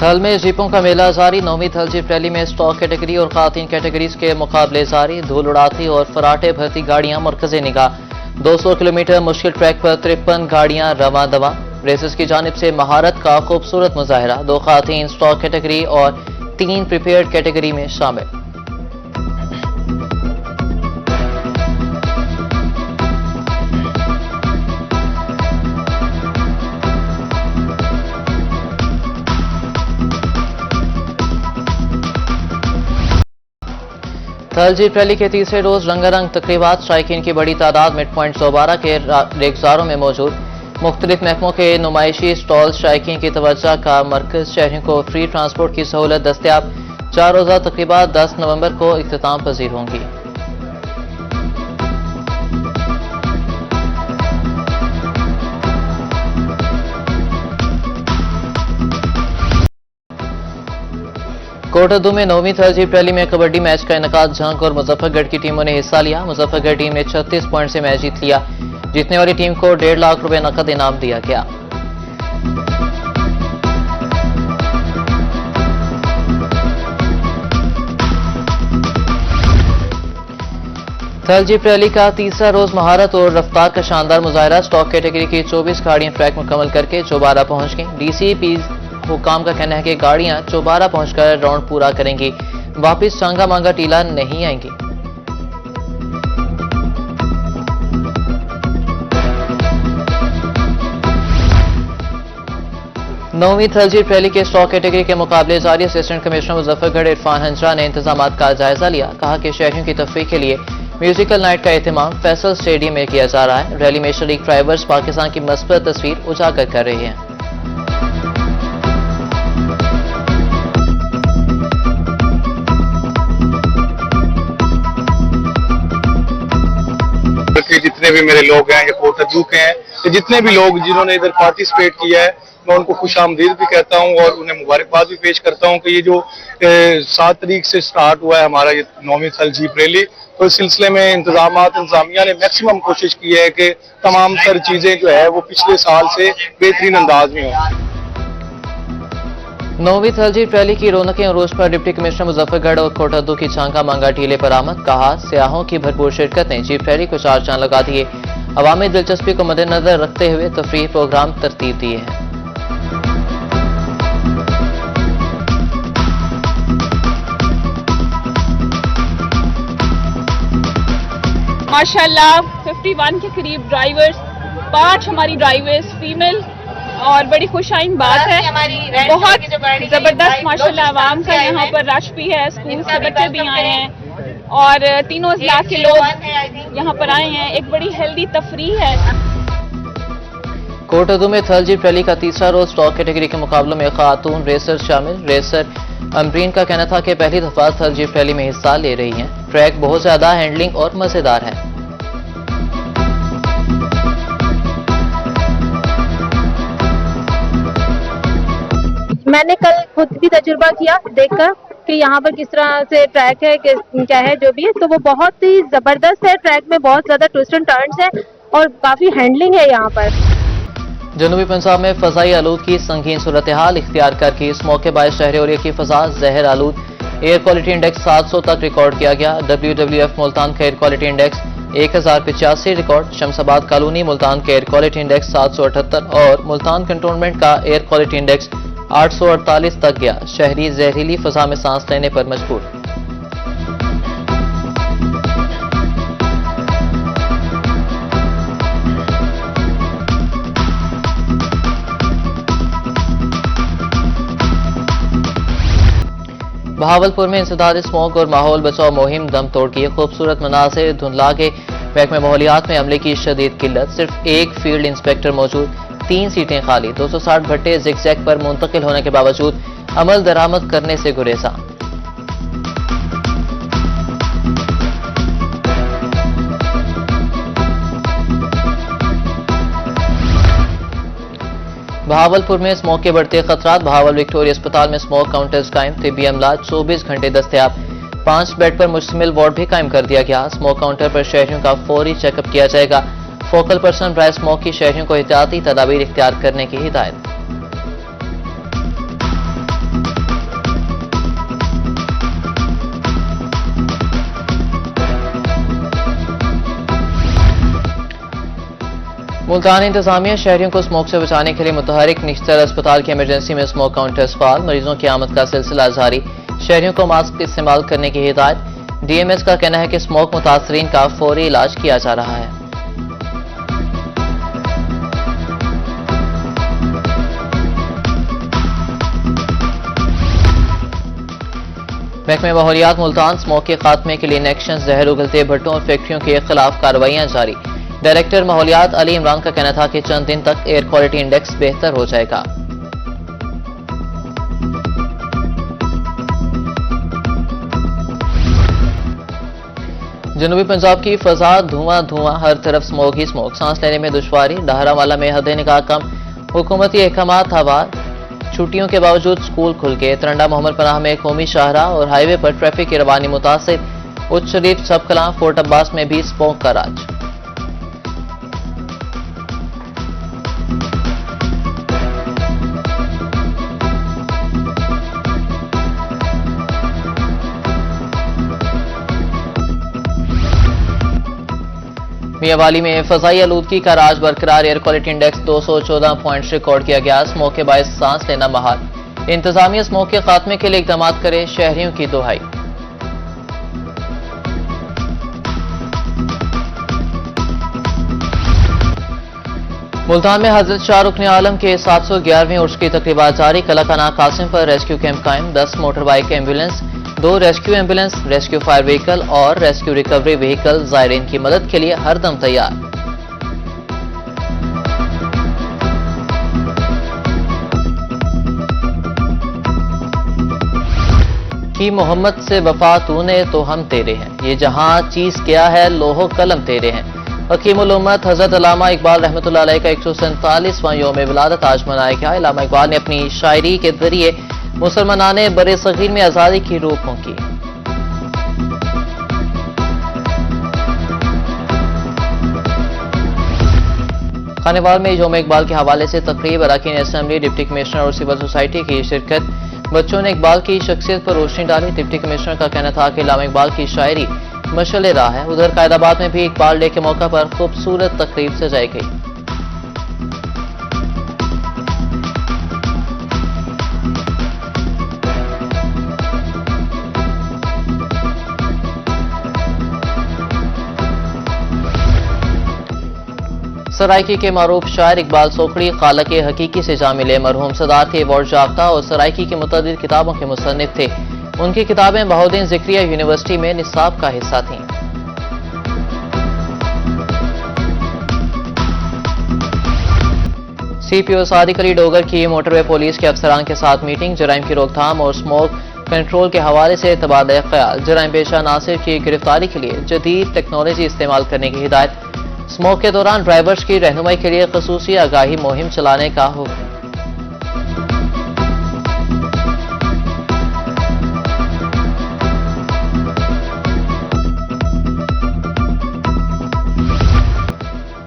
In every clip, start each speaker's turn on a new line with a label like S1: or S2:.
S1: थल में जीपों का मेला जारी। 9वीं थल जीप रैली में स्टॉक कैटेगरी और खातीन कैटेगरीज के मुकाबले जारी। धूल उड़ाती और फराटे भरती गाड़ियां मरकज़े निगाह। 200 किलोमीटर मुश्किल ट्रैक पर 53 गाड़ियां रवां दवा। रेसर्स की जानिब से महारत का खूबसूरत मुजाहरा। 2 खातीन स्टॉक कैटेगरी और 3 प्रिपेयर्ड कैटेगरी में शामिल। थल जीप रैली के तीसरे रोज रंगारंग तकरीबात। शायकीन की बड़ी तादाद मिड पॉइंट दोबारा के रेगजारों में मौजूद। मुख्तलिफ महकमों के नुमाइशी स्टॉल शायकीन की तवज्जो का मरकज। शहरियों को फ्री ट्रांसपोर्ट की सहूलत दस्तयाब। 4 रोजा तकरीबात 10 नवंबर को इख्तिताम पजीर होंगी। कोटद्दू में 9वीं थल जीप रैली में कबड्डी मैच का इनेकाद। झंग और मुजफ्फरगढ़ की टीमों ने हिस्सा लिया। मुजफ्फरगढ़ टीम ने 36 पॉइंट से मैच जीत लिया। जीतने वाली टीम को 1.5 लाख रुपए नकद इनाम दिया गया। थल जीप रैली का तीसरा रोज महारत और रफ्तार का शानदार मुजाहरा। स्टॉक कैटेगरी की 24 गाड़ियां ट्रैक मुकम्मल करके चौबारा पहुंच गईं। डीसीपी हुकाम का कहना है कि गाड़ियां चौबारा पहुंचकर राउंड पूरा करेंगी। वापिस चांगा मांगा टीला नहीं आएंगी। नौवीं थल जीप रैली के स्टॉक कैटेगरी के मुकाबले जारी। असिस्टेंट कमिश्नर मुजफ्फरगढ़ इरफान हंजरा ने इंतजामात का जायजा लिया। कहा कि शहरियों की तफरीह के लिए म्यूजिकल नाइट का एहतमाम फैसल स्टेडियम में किया जा रहा है। रैली में शरीक ड्राइवर्स पाकिस्तान की मस्बत तस्वीर उजागर कर रहे हैं।
S2: जितने भी मेरे लोग हैं या कोटद्दू के हैं या जितने भी लोग जिन्होंने इधर पार्टिसिपेट किया है, मैं उनको खुशामदीद भी कहता हूं और उन्हें मुबारकबाद भी पेश करता हूं कि ये जो 7 तारीख से स्टार्ट हुआ है हमारा ये 9वीं थल जीप रैली, तो इस सिलसिले में इंतजामिया ने मैक्सिमम कोशिश की है कि तमाम तर चीजें जो है वो पिछले साल से बेहतरीन अंदाज में हों।
S1: 9वीं थल जीप रैली की रौनकें अरूज पर। डिप्टी कमिश्नर मुजफ्फरगढ़ और कोटद्दू की चांगा मांगा टीले पर आमद। कहा सियाहों की भरपूर शिरकत ने जीप रैली को 4 चांद लगा दिए। अवामी दिलचस्पी को मद्देनजर रखते हुए तफरीह प्रोग्राम तरतीब दिए हैं।
S3: माशाल्लाह 51 के करीब ड्राइवर्स, 5 हमारी ड्राइवर्स फीमेल और बड़ी खुशाइन बात है। बहुत जबरदस्त माशाल्लाह आवाम का यहाँ पर रश भी है। स्कूल से बच्चे भी आए हैं और तीनों इजला के लोग यहाँ पर आए हैं। एक बड़ी हेल्दी तफरीह है।
S1: कोटद्दू में थल जीप रैली का तीसरा रोज। स्टॉक कैटेगरी के मुकाबलों में खातून रेसर शामिल। रेसर अमरीन का कहना था कि पहली दफा थल जीप रैली में हिस्सा ले रही हैं। ट्रैक बहुत ज्यादा हैंडलिंग और मजेदार है।
S4: मैंने कल खुद भी तजुर्बा किया देखकर कि यहाँ पर किस तरह से ट्रैक है, क्या है जो भी है, तो वो बहुत ही जबरदस्त है। ट्रैक में बहुत ज्यादा ट्विस्ट एंड टर्न्स है और काफी हैंडलिंग है यहाँ पर।
S1: जनूबी पंजाब में फजाई आलूदगी संगीन सूरत हाल इख्तियार करके इस मौके बायस शहर और की फजा जहर आलूद। एयर क्वालिटी इंडेक्स 700 तक रिकॉर्ड किया गया। WWF मुल्तान का एयर क्वालिटी इंडेक्स 1085 रिकॉर्ड। शमसाबाद कॉलोनी मुल्तान का एयर क्वालिटी इंडेक्स 778 और मुल्तान कंटोनमेंट का एयर क्वालिटी इंडेक्स 848 तक गया। शहरी जहरीली फजा में सांस लेने पर मजबूर। बहावलपुर में इंसदाद स्मोक और माहौल बचाओ मुहिम दम तोड़ की। खूबसूरत मनाज़िर धुंधला के महकमे माहौलियात में अमले की शदीद किल्लत। सिर्फ एक फील्ड इंस्पेक्टर मौजूद, 3 सीटें खाली। 260 भट्टे जिगजैग पर मुंतकिल होने के बावजूद अमल दरामद करने से गुरेजा। बहावलपुर में स्मोक के बढ़ते खतरात। बहावल विक्टोरिया अस्पताल में स्मोक काउंटर्स कायम। तिब्बी अमला 24 घंटे दस्तयाब। 5 बेड पर मुश्तमिल वार्ड भी कायम कर दिया गया। स्मोक काउंटर पर शहरियों का फौरी चेकअप किया जाएगा। फोकल पर्सन ड्राई स्मोक की शहरियों को एहतियाती तदाबीर इख्तियार करने की हिदायत। मुल्तान इंतजामिया शहरियों को स्मोक से बचाने के लिए मुतहरिक निश्तर अस्पताल की इमरजेंसी में स्मोक काउंटर्स फाल, मरीजों की आमद का सिलसिला जारी, शहरियों को मास्क इस्तेमाल करने की हिदायत। डीएमएस का कहना है कि स्मोक मुतासरीन का फौरी इलाज किया जा रहा है। महकमे माहौलियात मुल्तान स्मोक के खात्मे के लिए इनेक्शन, जहर उगलते भट्टों और फैक्ट्रियों के खिलाफ कार्रवाइयां जारी। डायरेक्टर माहौलियात अली इमरान का कहना था कि चंद दिन तक एयर क्वालिटी इंडेक्स बेहतर हो जाएगा। जनूबी पंजाब की फजा धुआं धुआं, हर तरफ स्मोक ही स्मोक, सांस लेने में दुश्वारी। डहरावाला में हद निगाह कम, हुकूमती अहकामात हवार, छुट्टियों के बावजूद स्कूल खुल गए। तरंडा मोहम्मद पनाह में कौमी शाहराह और हाईवे पर ट्रैफिक की रवानी मुतासिर। उच्च शरीफ सबकलां फोर्ट अब्बास में भी स्मोक का राज। मियावाली में फजाई आलूदगी का राज बरकरार, air quality index 214 points record किया गया। स्मोक के बायस सांस लेना महाल। इंतजामिया स्मोक के खात्मे के लिए इकदाम करे, शहरियों की दुहाई। मुल्तान में हजरत शाह रुकन आलम के 711वें उर्स की तकरीबात जारी। कलाकाना कासिम पर रेस्क्यू कैंप कायम, 10 motor bike ambulance, 2 rescue ambulance, rescue fire vehicle और रेस्क्यू रिकवरी व्हीकल ज़ायरीन की मदद के लिए हरदम तैयार। कि मोहम्मद से वफा तूने तो हम तेरे हैं, ये जहां चीज क्या है लोहो कलम तेरे हैं। हकीमुल उम्मत हजरत अल्लामा इकबाल रहमतुल्लाह अलैह का 147वां यौम विलादत आज मनाया गया। अल्लामा इकबाल ने अपनी शायरी के जरिए मुसलमानाने बरे सगीर में आजादी की रूह फूंकी। खानेवाल में यौम इकबाल के हवाले से तकरीब, अरकान असेंबली, डिप्टी कमिश्नर और सिविल सोसाइटी की शिरकत। बच्चों ने इकबाल की शख्सियत पर रोशनी डाली। डिप्टी कमिश्नर का कहना था कि अल्लामा इकबाल की शायरी मशअल राह है। उधर कायदाबाद में भी इकबाल डे के मौका पर खूबसूरत तकरीब सजाई गई। सराइकी के मारूफ शायर इकबाल सोखड़ी खालक हकीकी से जा मिले। मरहूम सदात अवार्ड याफ्ता और सराइकी की मुतअद्दिद किताबों के मुसन्निफ थे। उनकी किताबें बहाउद्दीन ज़िक्रिया यूनिवर्सिटी में निसाब का हिस्सा थीं। सीपीओ सादिक अली डोगर की मोटरवे पुलिस के अफसरान के साथ मीटिंग। जराइम की रोकथाम और स्मोक कंट्रोल के हवाले से तबादला ख्याल। जराइम पेशा नासिर की गिरफ्तारी के लिए जदीद टेक्नोलॉजी इस्तेमाल करने की हिदायत। स्मोक के दौरान ड्राइवर्स की रहनुमाई के लिए खसूसी आगाही मुहिम चलाने का हुक्म।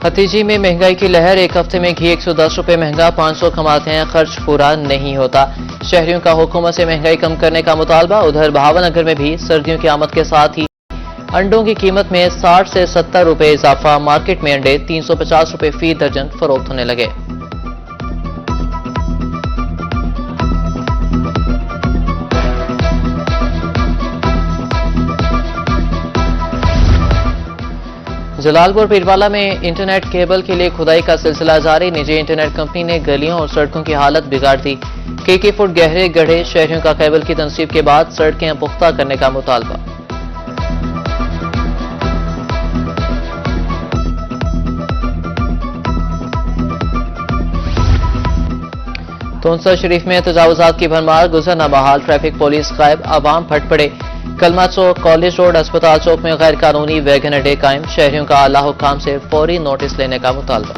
S1: हतीजी में महंगाई की लहर, एक हफ्ते में घी 110 रुपए महंगा, 500 कमाते हैं, खर्च पूरा नहीं होता। शहरियों का हुकूमत से महंगाई कम करने का मुतालबा। उधर बहावलनगर में भी सर्दियों की आमद के साथ ही अंडों की कीमत में 60 से 70 रुपए इजाफा। मार्केट में अंडे 350 रुपए फी दर्जन फरोख्त होने लगे। जलालपुर पीरवाला में इंटरनेट केबल के लिए खुदाई का सिलसिला जारी। निजी इंटरनेट कंपनी ने गलियों और सड़कों की हालत बिगाड़ दी। कई फुट गहरे गड्ढे। शहरियों का केबल की तनसीब के बाद सड़कें पुख्ता करने का मुतालबा। तोनसा शरीफ में तजावुजात की भरमार, गुजरना बहाल, ट्रैफिक पुलिस गायब, आवाम फट पड़े। कलमा चौक, कॉलेज रोड, अस्पताल चौक में गैर कानूनी वैगन अड्डे कायम। शहरियों का आला हुक्काम से फौरी नोटिस लेने का मुतालबा।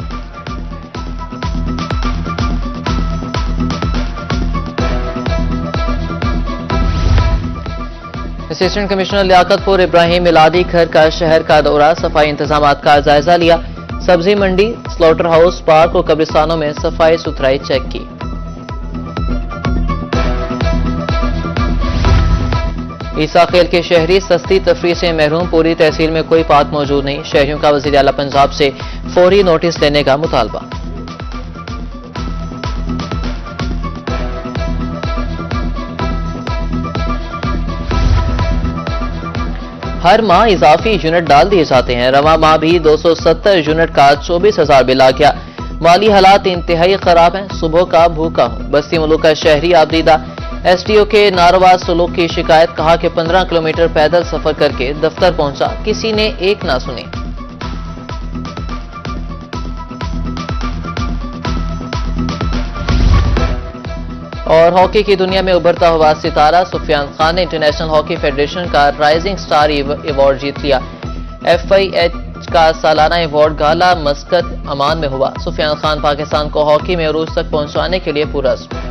S1: असिस्टेंट कमिश्नर लियाकतपुर इब्राहिम मिलादी घर का शहर का दौरा, सफाई इंतजामात का जायजा लिया। सब्जी मंडी, स्लॉटर हाउस, पार्क और कब्रिस्तानों में सफाई सुथराई चेक की। ईसा खेल के शहरी सस्ती तफरी से महरूम, पूरी तहसील में कोई पार्क मौजूद नहीं। शहरियों का वज़ीर आला पंजाब से फौरी नोटिस देने का मुतालबा। हर माह इजाफी यूनिट डाल दिए जाते हैं। रवा माह भी 270 यूनिट का 24,000 बिल आ गया। माली हालात इंतहाई खराब हैं। सुबह का भूखा हूं। बस्ती मुल्क का शहरी आबदीदा एसटीओ के नारवा सलूक की शिकायत। कहा कि 15 किलोमीटर पैदल सफर करके दफ्तर पहुंचा, किसी ने एक ना सुनी। और हॉकी की दुनिया में उभरता हुआ सितारा सुफियान खान ने इंटरनेशनल हॉकी फेडरेशन का राइजिंग स्टार अवार्ड जीत लिया। FIH का सालाना अवार्ड गाला मस्कत अमान में हुआ। सुफियान खान पाकिस्तान को हॉकी में अरूज तक पहुंचाने के लिए पुरस्कार